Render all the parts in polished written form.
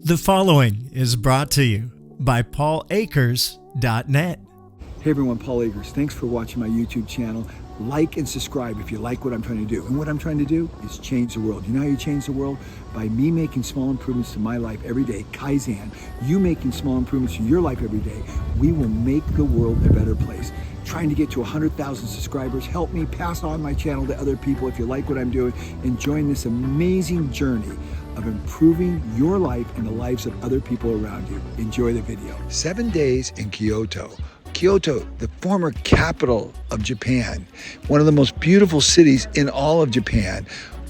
The following is brought to you by paulakers.net. Hey everyone, Paul Akers. Thanks for watching my YouTube channel. Like and subscribe if you like what I'm trying to do. And what I'm trying to do is change the world. You know how you change the world? By me making small improvements to my life every day. Kaizen, you making small improvements to your life every day. We will make the world a better place. Trying to get to 100,000 subscribers. Help me pass on my channel to other people if you like what I'm doing and join this amazing journey of improving your life and the lives of other people around you. Enjoy the video. 7 days in Kyoto. Kyoto, the former capital of Japan, one of the most beautiful cities in all of Japan.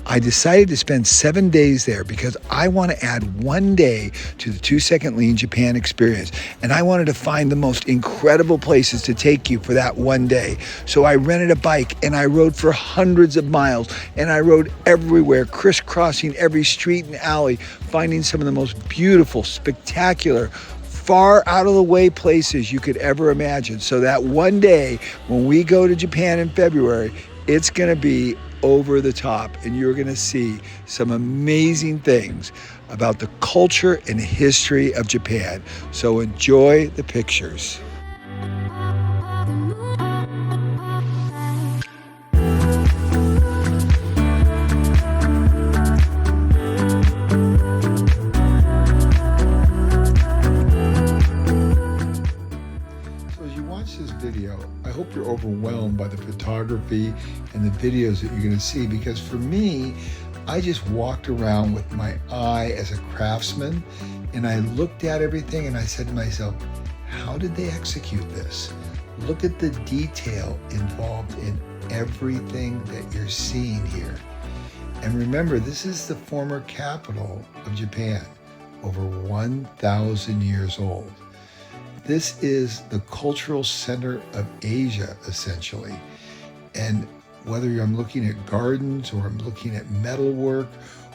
I decided to spend 7 days there because I want to add 1 day to the 2-Second Lean Japan experience. And I wanted to find the most incredible places to take you for that 1 day. So I rented a bike and I rode for hundreds of miles and I rode everywhere, crisscrossing every street and alley, finding some of the most beautiful, spectacular, far out of the way places you could ever imagine. So that 1 day when we go to Japan in February, it's going to be over the top and you're going to see some amazing things about the culture and history of Japan. So enjoy the pictures. I hope you're overwhelmed by the photography and the videos that you're going to see, because for me, I just walked around with my eye as a craftsman and I looked at everything and I said to myself, how did they execute this? Look at the detail involved in everything that you're seeing here. And remember, this is the former capital of Japan, over 1,000 years old. This is the cultural center of Asia, essentially. And whether I'm looking at gardens or I'm looking at metalwork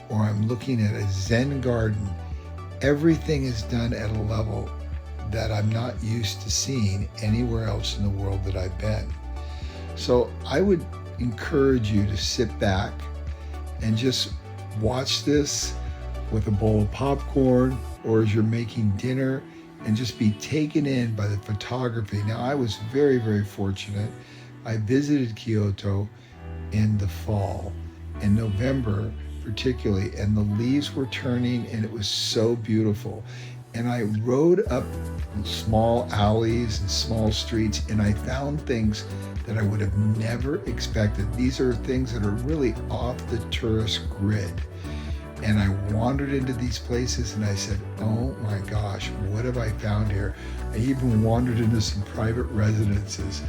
or I'm looking at a Zen garden, everything is done at a level that I'm not used to seeing anywhere else in the world that I've been. So I would encourage you to sit back and just watch this with a bowl of popcorn or as you're making dinner, and just be taken in by the photography. Now, I was very, very fortunate. I visited Kyoto in the fall, in November particularly, and the leaves were turning and it was so beautiful. And I rode up small alleys and small streets and I found things that I would have never expected. These are things that are really off the tourist grid. And I wandered into these places and I said, oh my gosh, what have I found here? I even wandered into some private residences.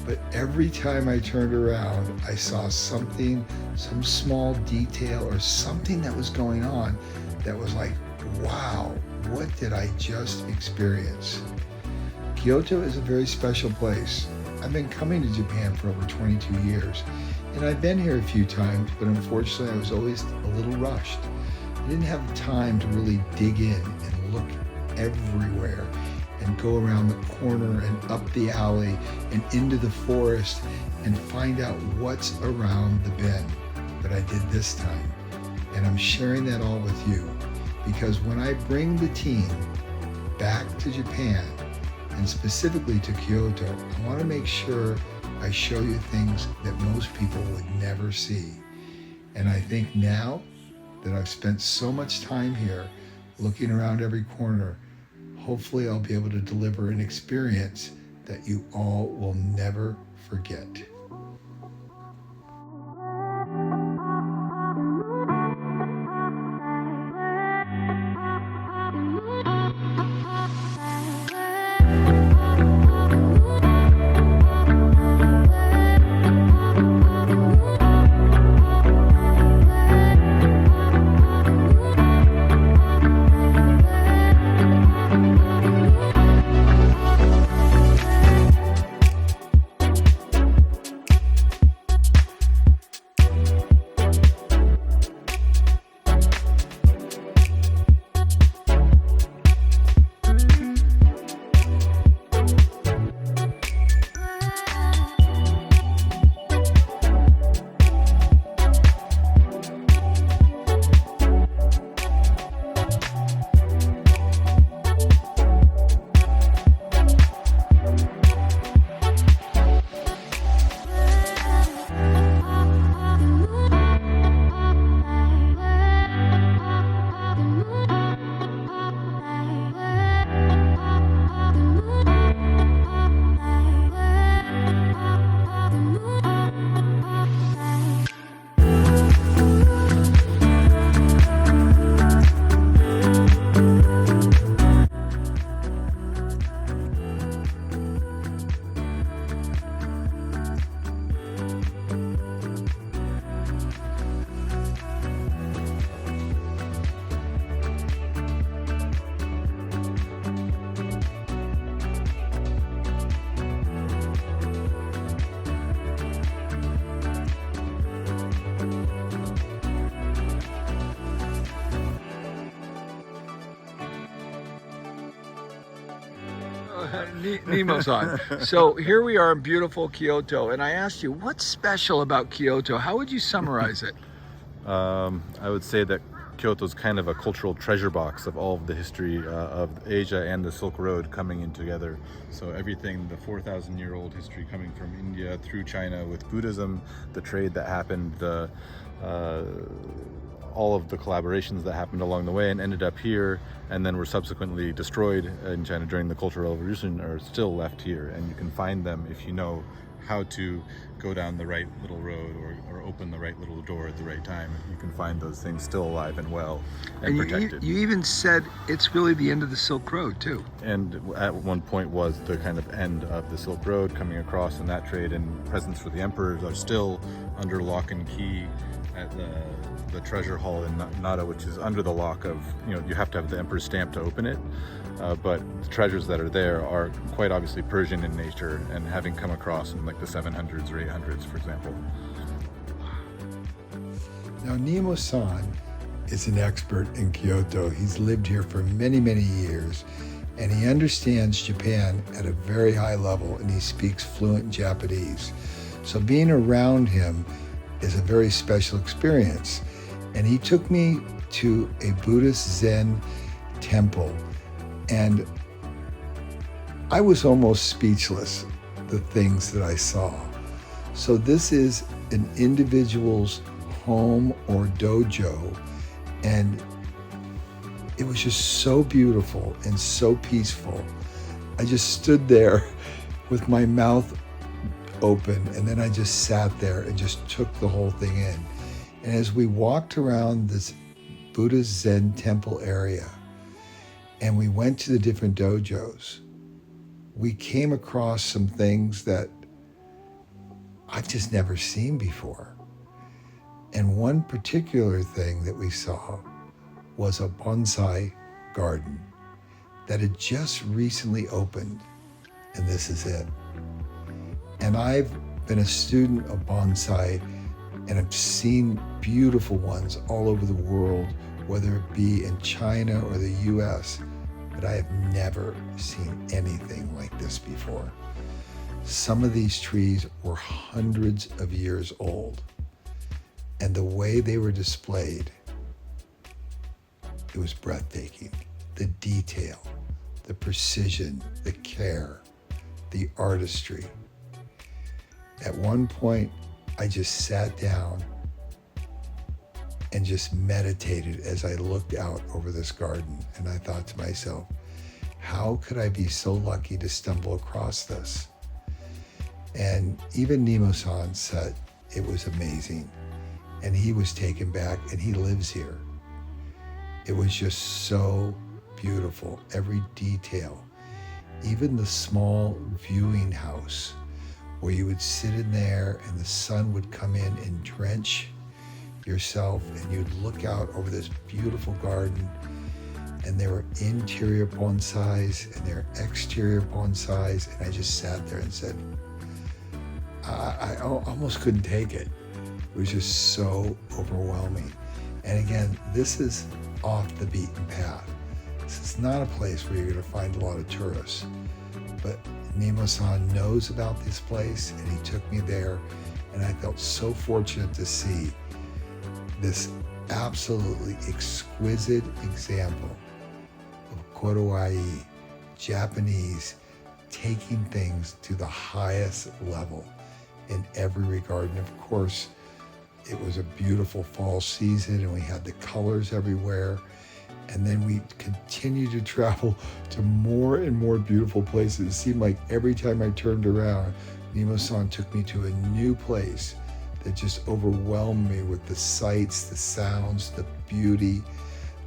But every time I turned around, I saw something, some small detail or something that was going on that was like, wow, what did I just experience? Kyoto is a very special place. I've been coming to Japan for over 22 years. And I've been here a few times, but unfortunately I was always a little rushed. I didn't have time to really dig in and look everywhere and go around the corner and up the alley and into the forest and find out what's around the bend. But I did this time. And I'm sharing that all with you because when I bring the team back to Japan and specifically to Kyoto, I want to make sure I show you things that most people would never see. And I think now that I've spent so much time here looking around every corner, hopefully I'll be able to deliver an experience that you all will never forget. Nemo-san. So here we are in beautiful Kyoto, and I asked you, what's special about Kyoto? How would you summarize it? I would say that Kyoto is kind of a cultural treasure box of all of the history of Asia and the Silk Road coming in together. So everything, the 4,000-year-old history coming from India through China with Buddhism, the trade that happened, all of the collaborations that happened along the way and ended up here and then were subsequently destroyed in China during the Cultural Revolution are still left here, and you can find them if you know how to go down the right little road or open the right little door at the right time. You can find those things still alive and well and protected. You even said it's really the end of the Silk Road too. And at one point was the kind of end of the Silk Road coming across, and that trade and presents for the emperors are still under lock and key at the treasure hall in Nara, which is under the lock of, you have to have the emperor's stamp to open it. But the treasures that are there are quite obviously Persian in nature and having come across in like the 700s or 800s, for example. Now, Nemo-san is an expert in Kyoto. He's lived here for many, many years, and he understands Japan at a very high level, and he speaks fluent Japanese. So being around him is a very special experience. And he took me to a Buddhist Zen temple, and I was almost speechless, the things that I saw. So this is an individual's home or dojo, and it was just so beautiful and so peaceful. I just stood there with my mouth open, and then I just sat there and just took the whole thing in. And as we walked around this Buddhist Zen temple area and we went to the different dojos, we came across some things that I've just never seen before. And one particular thing that we saw was a bonsai garden that had just recently opened, and this is it. And I've been a student of bonsai, and I've seen beautiful ones all over the world, whether it be in China or the US, but I have never seen anything like this before. Some of these trees were hundreds of years old, and the way they were displayed, it was breathtaking. The detail, the precision, the care, the artistry. At one point, I just sat down and just meditated as I looked out over this garden. And I thought to myself, how could I be so lucky to stumble across this? And even Nemo-san said it was amazing. And he was taken back, and he lives here. It was just so beautiful, every detail. Even the small viewing house where you would sit in there and the sun would come in and drench yourself, and you'd look out over this beautiful garden, and there were interior bonsais and there were exterior bonsais, and I just sat there and said, I almost couldn't take it. It was just so overwhelming. And again, this is off the beaten path. This is not a place where you're going to find a lot of tourists, but Nemo-san knows about this place, and he took me there, and I felt so fortunate to see this absolutely exquisite example of Kodoai, Japanese, taking things to the highest level in every regard. And of course, it was a beautiful fall season, and we had the colors everywhere. And then we continued to travel to more and more beautiful places. It seemed like every time I turned around, Nemo-san took me to a new place that just overwhelmed me with the sights, the sounds, the beauty,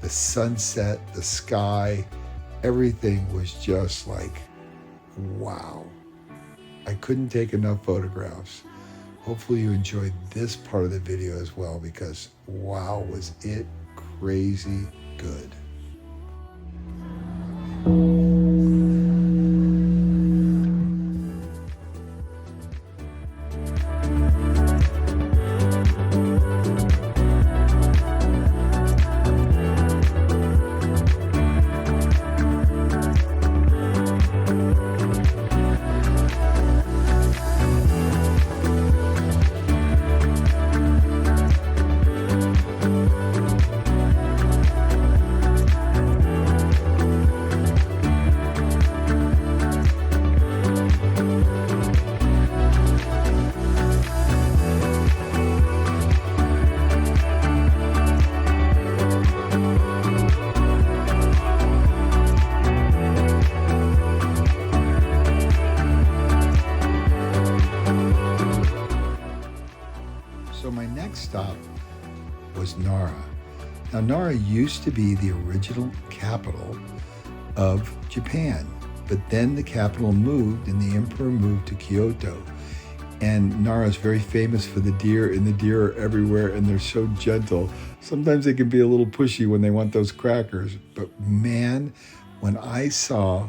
the sunset, the sky. Everything was just like, wow. I couldn't take enough photographs. Hopefully you enjoyed this part of the video as well, because wow, was it crazy good. Nara used to be the original capital of Japan, but then the capital moved and the emperor moved to Kyoto. And Nara is very famous for the deer, and the deer are everywhere, and they're so gentle. Sometimes they can be a little pushy when they want those crackers. But man, when I saw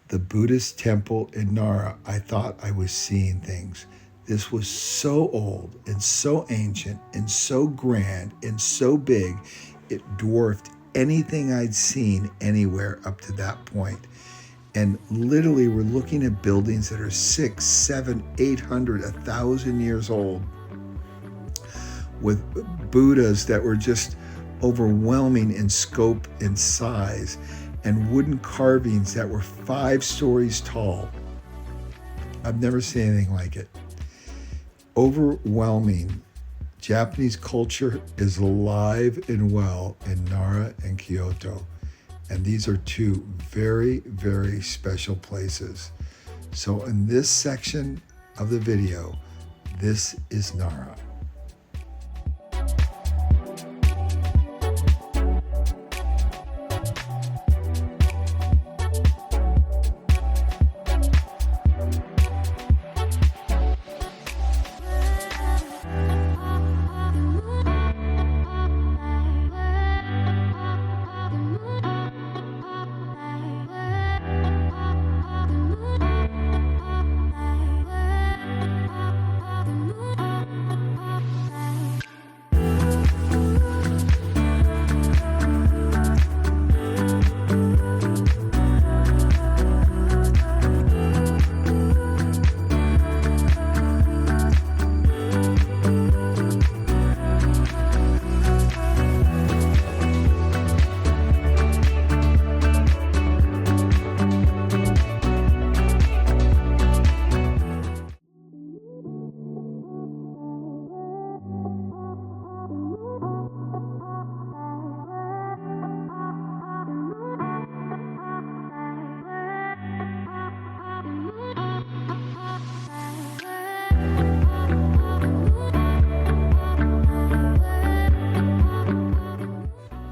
the Buddhist temple in Nara, I thought I was seeing things. This was so old and so ancient and so grand and so big, it dwarfed anything I'd seen anywhere up to that point. And literally, we're looking at buildings that are 600, 700, 800, 1,000 years old, with Buddhas that were just overwhelming in scope and size, and wooden carvings that were 5 stories tall. I've never seen anything like it. Overwhelming. Japanese culture is alive and well in Nara and Kyoto. And these are 2 very, very special places. So in this section of the video, this is Nara.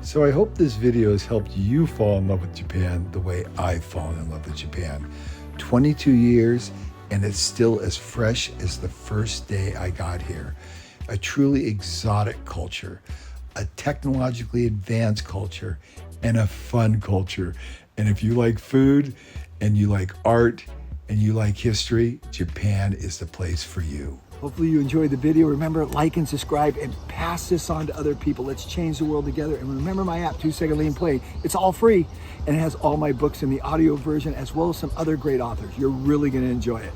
So I hope this video has helped you fall in love with Japan the way I've fallen in love with Japan. 22 years, and it's still as fresh as the first day I got here. A truly exotic culture, a technologically advanced culture, and a fun culture. And if you like food, and you like art, and you like history, Japan is the place for you. Hopefully you enjoyed the video. Remember, like and subscribe and pass this on to other people. Let's change the world together. And remember my app, 2 Second Lean Play. It's all free, and it has all my books in the audio version, as well as some other great authors. You're really gonna enjoy it.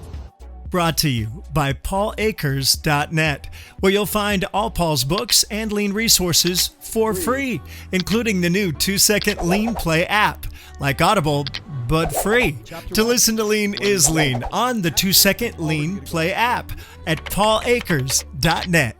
Brought to you by paulakers.net, where you'll find all Paul's books and lean resources for free, including the new 2 Second Lean Play app, like Audible, but free. To listen to Lean is Lean on the 2 Second Lean Play app at paulakers.net.